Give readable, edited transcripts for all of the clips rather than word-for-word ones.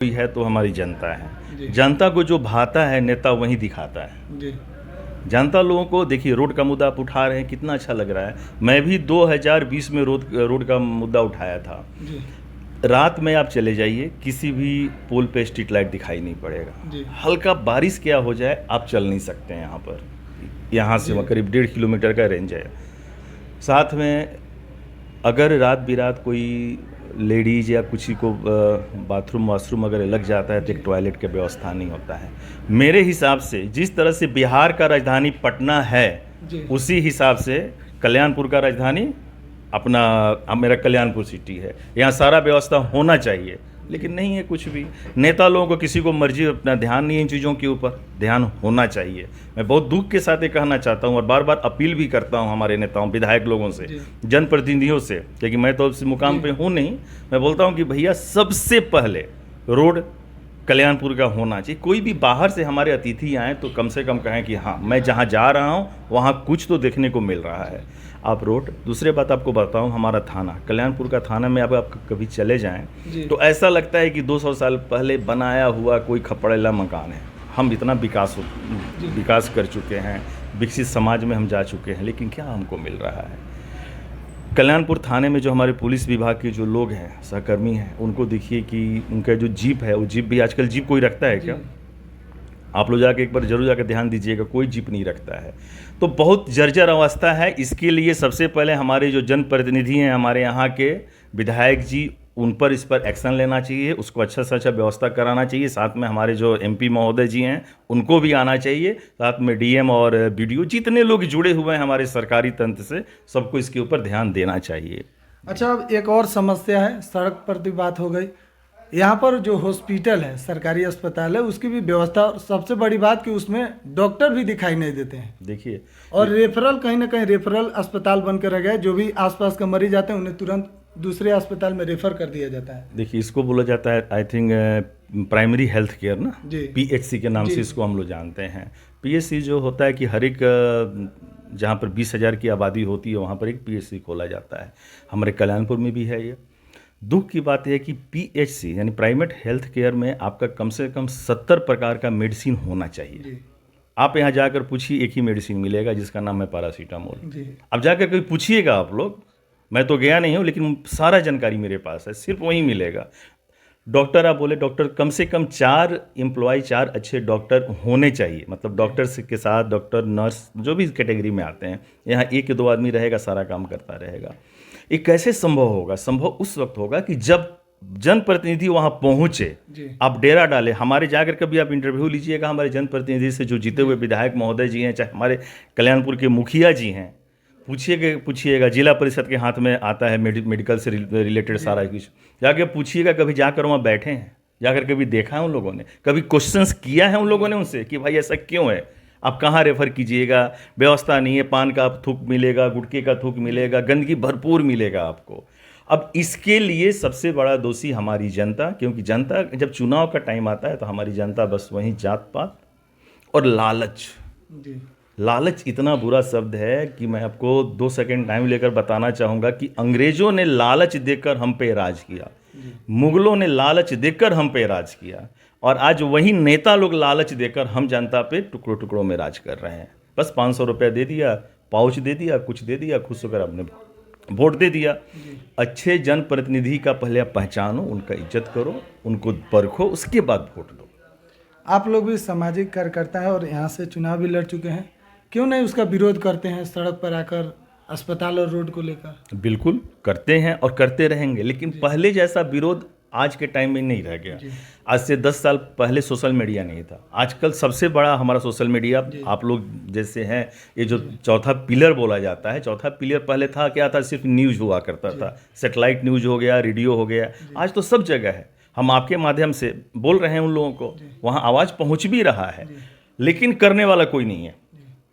कोई है तो हमारी जनता है। जी। जनता को जो भाता है नेता वही दिखाता है। जी। जनता लोगों को देखिए, रोड का मुद्दा आप उठा रहे हैं, कितना अच्छा लग रहा है। मैं भी 2020 में रोड का मुद्दा उठाया था। जी। रात में आप चले जाइए, किसी भी पोल पे स्ट्रीट लाइट दिखाई नहीं पड़ेगा। जी। हल्का बारिश क्या हो जाए आप चल नहीं सकते हैं यहाँ पर। यहाँ से वहाँ करीब 1.5 किलोमीटर का रेंज है। साथ में अगर रात बिरात कोई लेडीज़ या किसी को बाथरूम वाशरूम अगर लग जाता है तो एक टॉयलेट की व्यवस्था नहीं होता है। मेरे हिसाब से जिस तरह से बिहार का राजधानी पटना है, उसी हिसाब से कल्याणपुर का राजधानी अपना मेरा कल्याणपुर सिटी है। यहाँ सारा व्यवस्था होना चाहिए, लेकिन नहीं है कुछ भी। नेता लोगों को किसी को मर्जी अपना ध्यान नहीं है इन चीज़ों के ऊपर, ध्यान होना चाहिए। मैं बहुत दुख के साथ ये कहना चाहता हूँ और बार बार अपील भी करता हूँ हमारे नेताओं विधायक लोगों से, जनप्रतिनिधियों से, क्योंकि मैं तो उस मुकाम पे हूँ नहीं। मैं बोलता हूँ कि भैया सबसे पहले रोड कल्याणपुर का होना चाहिए। कोई भी बाहर से हमारे अतिथि आएँ तो कम से कम कहें कि हाँ, मैं जहाँ जा रहा हूँ वहाँ कुछ तो देखने को मिल रहा है। आप रोड, दूसरी बात आपको बताऊं, हमारा थाना कल्याणपुर का थाना में आप कभी चले जाएं तो ऐसा लगता है कि 200 साल पहले बनाया हुआ कोई खपड़ेला मकान है। हम इतना विकास कर चुके हैं, विकसित समाज में हम जा चुके हैं, लेकिन क्या हमको मिल रहा है? कल्याणपुर थाने में जो हमारे पुलिस विभाग के जो लोग हैं, सहकर्मी हैं, उनको देखिए कि उनका जो जीप है, वो जीप भी आजकल जीप कोई रखता है क्या? आप लोग जाके एक बार जरूर जाकर ध्यान दीजिएगा, कोई जीप नहीं रखता है। तो बहुत जर्जर अवस्था है। इसके लिए सबसे पहले हमारे जो जनप्रतिनिधि हैं, हमारे यहाँ के विधायक जी, उन पर इस पर एक्शन लेना चाहिए, उसको अच्छा से अच्छा व्यवस्था कराना चाहिए। साथ में हमारे जो एमपी महोदय जी हैं उनको भी आना चाहिए, साथ में डीएम और बीडीओ, जितने लोग जुड़े हुए हैं हमारे सरकारी तंत्र से, सबको इसके ऊपर ध्यान देना चाहिए। अच्छा, अब एक और समस्या है, सड़क पर की बात हो गई। यहाँ पर जो हॉस्पिटल है, सरकारी अस्पताल है, उसकी भी व्यवस्था, और सबसे बड़ी बात कि उसमें डॉक्टर भी दिखाई नहीं देते हैं। देखिए, और रेफरल कहीं ना कहीं रेफरल अस्पताल बनकर रह गया है। जो भी आसपास का मरीज आते हैं उन्हें तुरंत दूसरे अस्पताल में रेफर कर दिया जाता है। देखिए, इसको बोला जाता है I think primary health care ना, पीएचसी के नाम से इसको हम लोग जानते हैं। पीएचसी जो होता है कि हर एक जहाँ पर 20,000 की आबादी होती है वहाँ पर एक पीएचसी खोला जाता है। हमारे कल्याणपुर में भी है ये। दुख की बात है कि पीएचसी यानी प्राइवेट हेल्थ केयर में आपका कम से कम 70 प्रकार का मेडिसिन होना चाहिए। आप यहाँ जाकर पूछिए, एक ही मेडिसिन मिलेगा जिसका नाम है पैरासीटामोल। अब जाकर कोई पूछिएगा आप लोग, मैं तो गया नहीं हूँ लेकिन सारा जानकारी मेरे पास है, सिर्फ वही मिलेगा। डॉक्टर, आप बोले डॉक्टर, कम से कम 4 एम्प्लॉय, 4 अच्छे डॉक्टर होने चाहिए। मतलब डॉक्टर के साथ डॉक्टर, नर्स, जो भी कैटेगरी में आते हैं, यहाँ 1 या 2 आदमी रहेगा, सारा काम करता रहेगा। ये कैसे संभव होगा? संभव उस वक्त होगा कि जब जनप्रतिनिधि वहाँ पहुँचे, आप डेरा डाले। हमारे जाकर कभी आप इंटरव्यू लीजिएगा हमारे जनप्रतिनिधि से, जो जीते हुए विधायक महोदय जी हैं, चाहे हमारे कल्याणपुर के मुखिया जी हैं, पूछिएगा। जिला परिषद के हाथ में आता है मेडिकल से रिलेटेड सारा कुछ। जाके पूछिएगा, कभी जाकर वहाँ बैठे हैं, जाकर कभी देखा है उन लोगों ने, कभी क्वेश्चंस किया है उन लोगों ने उनसे कि भाई ऐसा क्यों है? आप कहाँ रेफ़र कीजिएगा? व्यवस्था नहीं है, पान का थूक मिलेगा, गुटखे का थूक मिलेगा, गंदगी भरपूर मिलेगा आपको। अब इसके लिए सबसे बड़ा दोषी हमारी जनता, क्योंकि जनता जब चुनाव का टाइम आता है तो हमारी जनता बस वहीं जात पात और लालच इतना बुरा शब्द है कि मैं आपको 2 सेकंड टाइम लेकर बताना चाहूँगा कि अंग्रेज़ों ने लालच देकर हम पे राज किया, मुगलों ने लालच देकर हम पे राज किया, और आज वही नेता लोग लालच देकर हम जनता पे टुकड़ों टुकड़ों में राज कर रहे हैं। बस 500 रुपये दे दिया, पाउच दे दिया, कुछ दे दिया, खुश होकर आपने वोट दे दिया। अच्छे जनप्रतिनिधि का पहले आप पहचानो, उनका इज्जत करो, उनको परखो, उसके बाद वोट दो। आप लोग भी सामाजिक कार्यकर्ता है और यहाँ से चुनाव भी लड़ चुके हैं, क्यों नहीं उसका विरोध करते हैं सड़क पर आकर, अस्पताल और रोड को लेकर? बिल्कुल करते हैं और करते रहेंगे, लेकिन पहले जैसा विरोध आज के टाइम में नहीं रह गया। आज से 10 साल पहले सोशल मीडिया नहीं था। आजकल सबसे बड़ा हमारा सोशल मीडिया, आप लोग जैसे हैं, ये जो चौथा पिलर बोला जाता है, चौथा पिलर पहले था क्या था? सिर्फ न्यूज़ हुआ करता था, सैटेलाइट न्यूज़ हो गया, रेडियो हो गया। आज तो सब जगह है। हम आपके माध्यम से बोल रहे हैं उन लोगों को, वहाँ आवाज़ पहुँच भी रहा है, लेकिन करने वाला कोई नहीं है।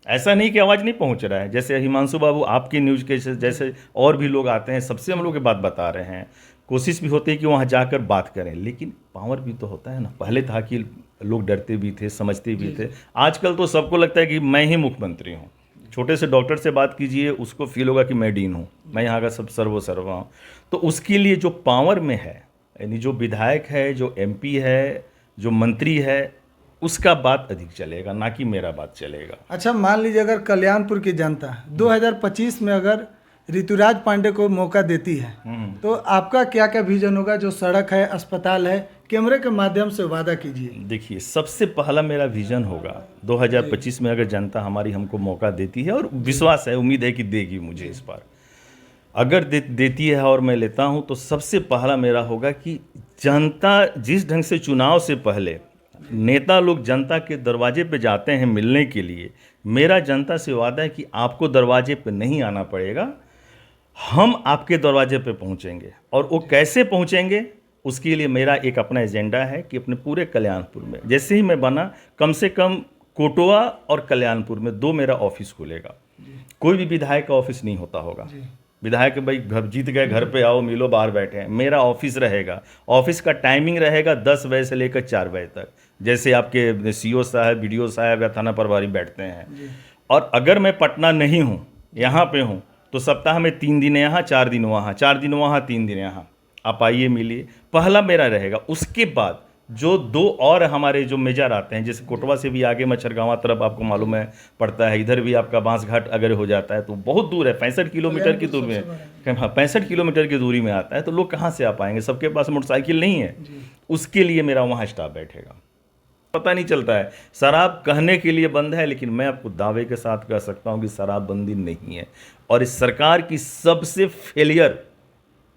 ऐसा नहीं कि आवाज़ नहीं पहुंच रहा है। जैसे हिमांशु बाबू आपकी न्यूज़ के जैसे और भी लोग आते हैं, सबसे हम लोग की बात बता रहे हैं। कोशिश भी होती है कि वहाँ जाकर बात करें, लेकिन पावर भी तो होता है ना। पहले था कि लोग डरते भी थे, समझते भी थे। आजकल तो सबको लगता है कि मैं ही मुख्यमंत्री हूँ। छोटे से डॉक्टर से बात कीजिए, उसको फील होगा कि मैं डीन हूँ, मैं यहाँ का सब सर्वो सर्वा हूँ। तो उसके लिए जो पावर में है, यानी जो विधायक है, जो एमपी है, जो मंत्री है, उसका बात अधिक चलेगा, ना कि मेरा बात चलेगा। अच्छा, मान लीजिए अगर कल्याणपुर की जनता 2025 में अगर ऋतुराज पांडे को मौका देती है तो आपका क्या क्या विजन होगा? जो सड़क है, अस्पताल है, कैमरे के माध्यम से वादा कीजिए। देखिए, सबसे पहला मेरा विजन होगा 2025 में अगर जनता हमारी हमको मौका देती है, और विश्वास है, उम्मीद है कि देगी मुझे इस बार, अगर देती है और मैं लेता हूं, तो सबसे पहला मेरा होगा कि जनता जिस ढंग से चुनाव से पहले नेता लोग जनता के दरवाजे पे जाते हैं मिलने के लिए, मेरा जनता से वादा है कि आपको दरवाजे पे नहीं आना पड़ेगा, हम आपके दरवाजे पे पहुंचेंगे। और वो कैसे पहुंचेंगे, उसके लिए मेरा एक अपना एजेंडा है कि अपने पूरे कल्याणपुर में, जैसे ही मैं बना, कम से कम कोटवा और कल्याणपुर में 2 मेरा ऑफिस खुलेगा। कोई भी विधायक का ऑफिस नहीं होता होगा, विधायक भाई घर जीत गए, घर पे आओ मिलो, बाहर बैठे हैं, मेरा ऑफिस रहेगा। ऑफिस का टाइमिंग रहेगा 10 बजे से लेकर 4 बजे तक, जैसे आपके सीओ साहब, बीडीओ साहब या थाना प्रभारी बैठते हैं। और अगर मैं पटना नहीं हूँ, यहाँ पे हूँ, तो सप्ताह में 3 दिन यहाँ, 4 दिन वहाँ, 4 दिन वहाँ, 3 दिन यहाँ, आप आइए मिलिए, पहला मेरा रहेगा। उसके बाद जो 2 और हमारे जो मेजर आते हैं, जैसे कोटवा से भी आगे मच्छरगांवा तरफ आपको मालूम है पड़ता है, इधर भी आपका बांसघाट अगर हो जाता है तो बहुत दूर है, 65 किलोमीटर की दूरी में, हाँ 65 किलोमीटर की दूरी में आता है, तो लोग कहाँ से आ पाएंगे, सबके पास मोटरसाइकिल नहीं है। उसके लिए मेरा वहाँ स्टाफ बैठेगा। पता नहीं चलता है, शराब कहने के लिए बंद है, लेकिन मैं आपको दावे के साथ कह सकता हूँ कि शराबबंदी नहीं है। और इस सरकार की सबसे फेलियर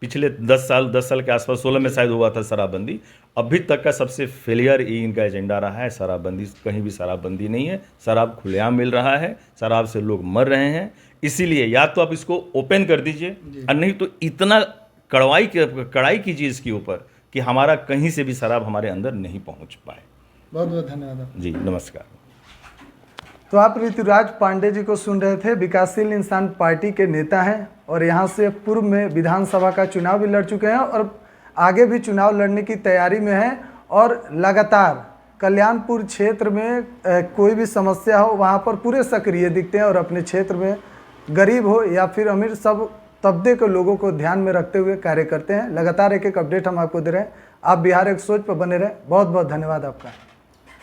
पिछले 10 साल के आसपास, 16 में शायद हुआ था शराबबंदी, अभी तक का सबसे फेलियर ये इनका एजेंडा रहा है शराबबंदी। कहीं भी शराबबंदी नहीं है, शराब खुलेआम मिल रहा है, शराब से लोग मर रहे हैं। इसीलिए या तो आप इसको ओपन कर दीजिए, और नहीं तो इतना कड़ाई कीजिए इसके ऊपर कि हमारा कहीं से भी शराब हमारे अंदर नहीं पहुंच पाए। बहुत बहुत धन्यवाद जी, नमस्कार। तो आप ऋतुराज पांडे जी को सुन रहे थे, विकासशील इंसान पार्टी के नेता हैं और यहाँ से पूर्व में विधानसभा का चुनाव भी लड़ चुके हैं और आगे भी चुनाव लड़ने की तैयारी में हैं। और लगातार कल्याणपुर क्षेत्र में कोई भी समस्या हो वहाँ पर पूरे सक्रिय दिखते हैं और अपने क्षेत्र में गरीब हो या फिर अमीर, सब तबके के लोगों को ध्यान में रखते हुए कार्य करते हैं। लगातार एक अपडेट हम आपको दे रहे हैं। आप बिहार एक सोच पर बने रहें। बहुत बहुत धन्यवाद आपका।